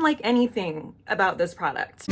didn't like anything about this product.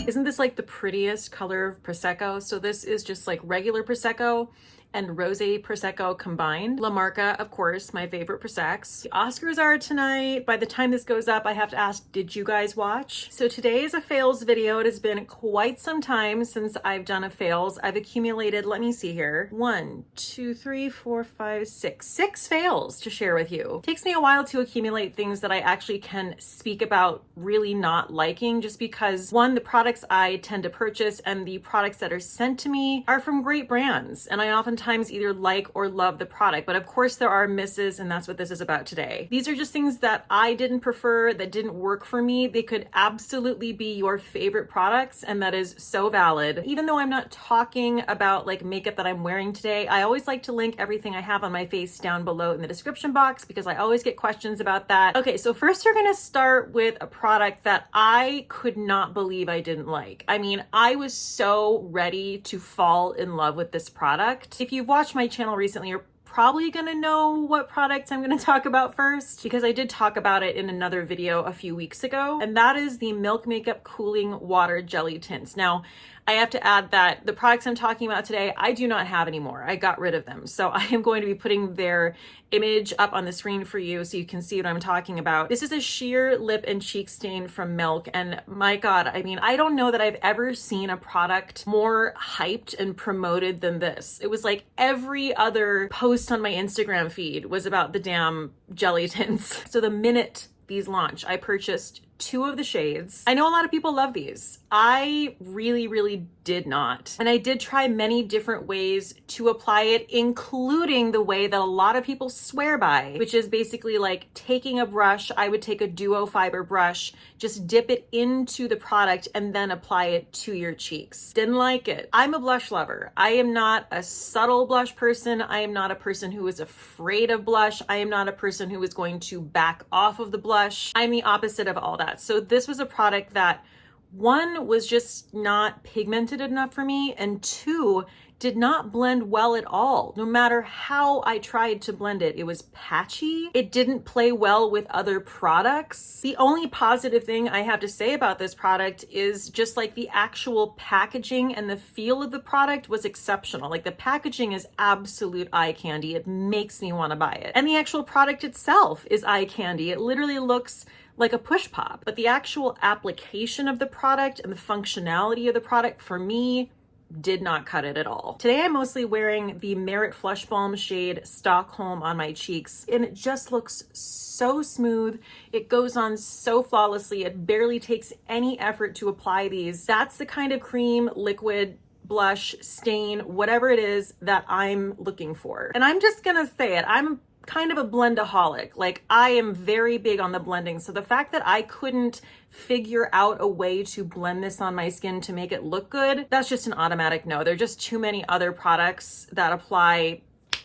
Isn't this like the prettiest color of Prosecco? So this is just like regular Prosecco and rosé Prosecco combined. La Marca, of course, my favorite Proseccs. The Oscars are tonight. By the time this goes up, I have to ask, did you guys watch? So today is a fails video. It has been quite some time since I've done a fails. I've accumulated, let me see here, 1, 2, 3, 4, 5, 6. 6 fails to share with you. It takes me a while to accumulate things that I actually can speak about really not liking, just because one, the products I tend to purchase and the products that are sent to me are from great brands, and I oftentimes either like or love the product, but of course there are misses, and that's what this is about today. These are just things that I didn't prefer, that didn't work for me. They could absolutely be your favorite products, and that is so valid. Even though I'm not talking about like makeup that I'm wearing today, I always like to link everything I have on my face down below in the description box because I always get questions about that. Okay, so first we're gonna start with a product that I could not believe I didn't like. I mean, I was so ready to fall in love with this product. If you've watched my channel recently, you're probably gonna know what products I'm gonna talk about first, because I did talk about it in another video a few weeks ago, and that is the Milk Makeup Cooling Water Jelly Tints. Now, I have to add that the products I'm talking about today, I do not have anymore. I got rid of them. So I am going to be putting their image up on the screen for you so you can see what I'm talking about. This is a sheer lip and cheek stain from Milk. And my God, I mean, I don't know that I've ever seen a product more hyped and promoted than this. It was like every other post on my Instagram feed was about the damn jelly tints. So the minute these launch, I purchased 2 of the shades. I know a lot of people love these. I really did not. And I did try many different ways to apply it, including the way that a lot of people swear by, which is basically like taking a brush. I would take a duo fiber brush, just dip it into the product and then apply it to your cheeks. Didn't like it. I'm a blush lover. I am not a subtle blush person. I am not a person who is afraid of blush. I am not a person who is going to back off of the blush. I'm the opposite of all that. So this was a product that, 1, was just not pigmented enough for me, and 2, did not blend well at all. No matter how I tried to blend it, it was patchy. It didn't play well with other products. The only positive thing I have to say about this product is just like the actual packaging and the feel of the product was exceptional. Like the packaging is absolute eye candy. It makes me want to buy it. And the actual product itself is eye candy. It literally looks like a push pop, but the actual application of the product and the functionality of the product for me did not cut it at all. Today I'm mostly wearing the Merit Flush Balm shade Stockholm on my cheeks, and it just looks so smooth. It goes on so flawlessly. It barely takes any effort to apply these. That's the kind of cream, liquid, blush, stain, whatever it is that I'm looking for. And I'm just gonna say it, I'm kind of a blendaholic. Like, I am very big on the blending. So the fact that I couldn't figure out a way to blend this on my skin to make it look good, that's just an automatic no. There are just too many other products that apply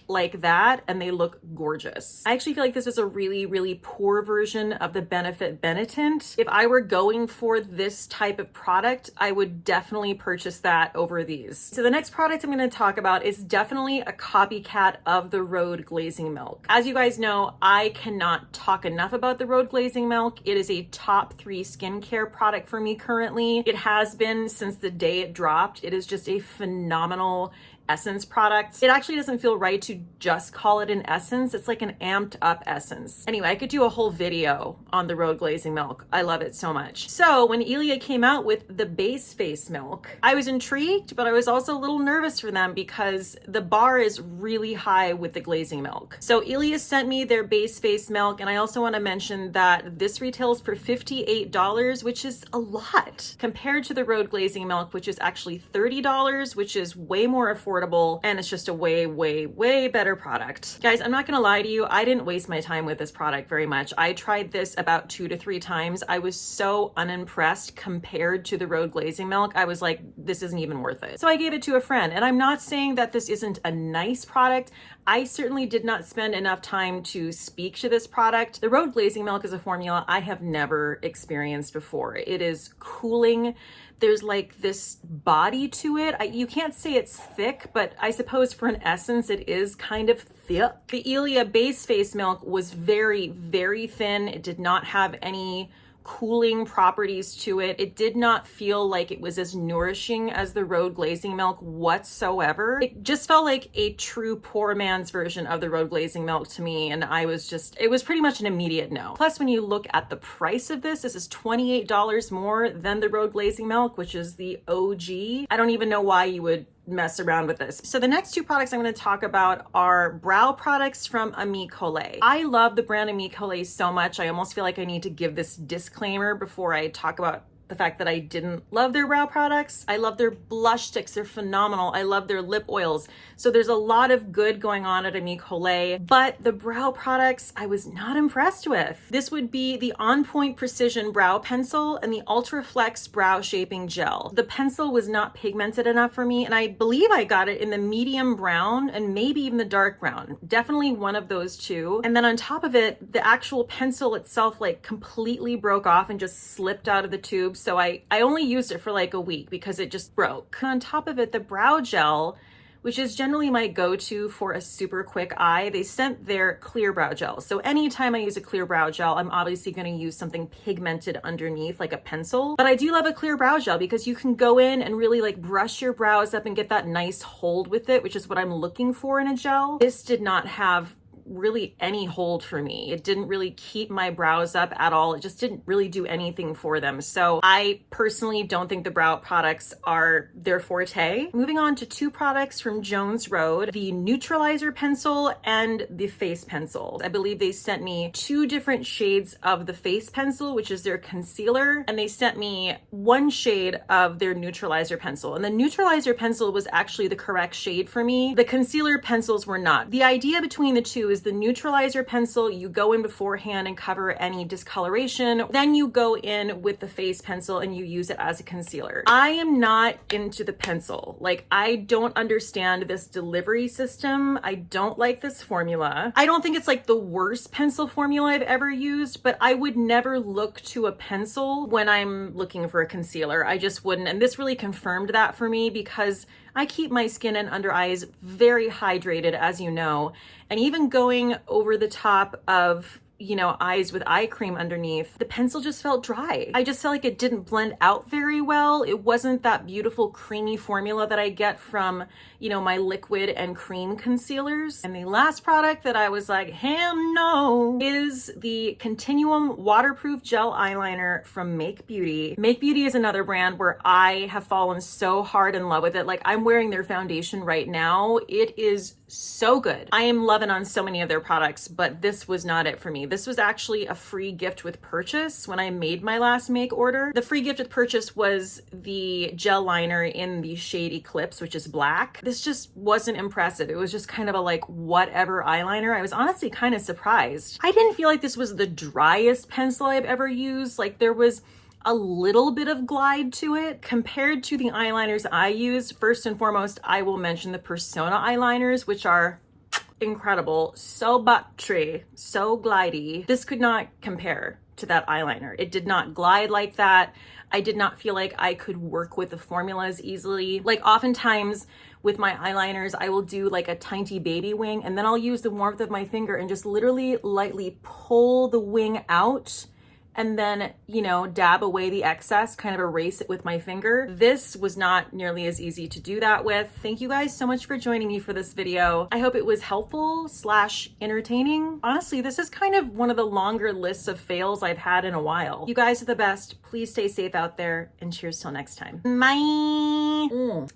like that and they look gorgeous. I actually feel like this is a really poor version of the Benefit Benetint. If I were going for this type of product, I would definitely purchase that over these. So the next product I'm going to talk about is definitely a copycat of the Rhode Glazing Milk. As you guys know, I cannot talk enough about the Rhode Glazing Milk. It is a top 3 skincare product for me currently. It has been since the day it dropped. It is just a phenomenal essence product. It actually doesn't feel right to just call it an essence. It's like an amped up essence. Anyway, I could do a whole video on the Rhode Glazing Milk. I love it so much. So when Ilia came out with the base face milk, I was intrigued, but I was also a little nervous for them because the bar is really high with the glazing milk. So Ilia sent me their base face milk, and I also want to mention that this retails for $58, which is a lot compared to the Rhode Glazing Milk, which is actually $30, which is way more affordable, and it's just a way better product. Guys, I'm not gonna lie to you, I didn't waste my time with this product very much. I tried this about 2 to 3 times. I was so unimpressed compared to the Rhode Glazing Milk. I was like, this isn't even worth it. So I gave it to a friend, and I'm not saying that this isn't a nice product. I certainly did not spend enough time to speak to this product. The Rhode Glazing Milk is a formula I have never experienced before. It is cooling. There's like this body to it. You can't say it's thick, thick, but I suppose for an essence, it is kind of thick. The Ilia base face milk was very, very thin. It did not have any cooling properties to it. It did not feel like it was as nourishing as the Road Glazing Milk whatsoever. It just felt like a true poor man's version of the Road Glazing Milk to me, and it was pretty much an immediate no. Plus, when you look at the price of this is $28 more than the Road Glazing Milk, which is the OG. I don't even know why you would mess around with this. So the next two products I'm going to talk about are brow products from Ami Collet. I love the brand Ami Collet so much. I almost feel like I need to give this disclaimer before I talk about the fact that I didn't love their brow products. I love their blush sticks. They're phenomenal. I love their lip oils. So there's a lot of good going on at Ami Collet, but the brow products I was not impressed with. This would be the On Point Precision Brow Pencil and the Ultra Flex Brow Shaping Gel. The pencil was not pigmented enough for me, and I believe I got it in the medium brown and maybe even the dark brown. Definitely one of those two. And then on top of it, the actual pencil itself like completely broke off and just slipped out of the tube. So I only used it for like a week because it just broke. And on top of it, the brow gel, which is generally my go-to for a super quick eye, they sent their clear brow gel. So anytime I use a clear brow gel, I'm obviously going to use something pigmented underneath like a pencil. But I do love a clear brow gel because you can go in and really like brush your brows up and get that nice hold with it, which is what I'm looking for in a gel. This did not have really any hold for me. It didn't really keep my brows up at all. It just didn't really do anything for them. So I personally don't think the brow products are their forte. Moving on to two products from Jones Road, the Neutralizer Pencil and the Face Pencil. I believe they sent me two different shades of the Face Pencil, which is their concealer, and they sent me one shade of their Neutralizer Pencil. And the Neutralizer Pencil was actually the correct shade for me. The concealer pencils were not. The idea between the two is the Neutralizer Pencil, you go in beforehand and cover any discoloration. Then you go in with the Face Pencil and you use it as a concealer. I am not into the pencil. Like, I don't understand this delivery system. I don't like this formula. I don't think it's like the worst pencil formula I've ever used, but I would never look to a pencil when I'm looking for a concealer. I just wouldn't. And this really confirmed that for me because I keep my skin and under eyes very hydrated, as you know, and even going over the top of, you know, eyes with eye cream underneath, the pencil just felt dry. I just felt like it didn't blend out very well. It wasn't that beautiful creamy formula that I get from, you know, my liquid and cream concealers. And the last product that I was like, hell no, is the Continuum Waterproof Gel Eyeliner from Make Beauty. Make Beauty is another brand where I have fallen so hard in love with it. Like, I'm wearing their foundation right now. It is so good. I am loving on so many of their products, but this was not it for me. This was actually a free gift with purchase when I made my last make order. The free gift with purchase was the gel liner in the shade Eclipse, which is black. This just wasn't impressive. It was just kind of a like whatever eyeliner. I was honestly kind of surprised. I didn't feel like this was the driest pencil I've ever used. Like, there was a little bit of glide to it compared to the eyeliners I use. First and foremost, I will mention the Persona eyeliners, which are incredible, so buttery, so glidey. This could not compare to that eyeliner. It did not glide like that. I did not feel like I could work with the formulas easily. Like, oftentimes with my eyeliners, I will do like a tiny baby wing, and then I'll use the warmth of my finger and just literally lightly pull the wing out and then, you know, dab away the excess, kind of erase it with my finger. This was not nearly as easy to do that with. Thank you guys so much for joining me for this video. I hope it was helpful / entertaining. Honestly, this is kind of one of the longer lists of fails I've had in a while. You guys are the best. Please stay safe out there, and cheers till next time. Bye.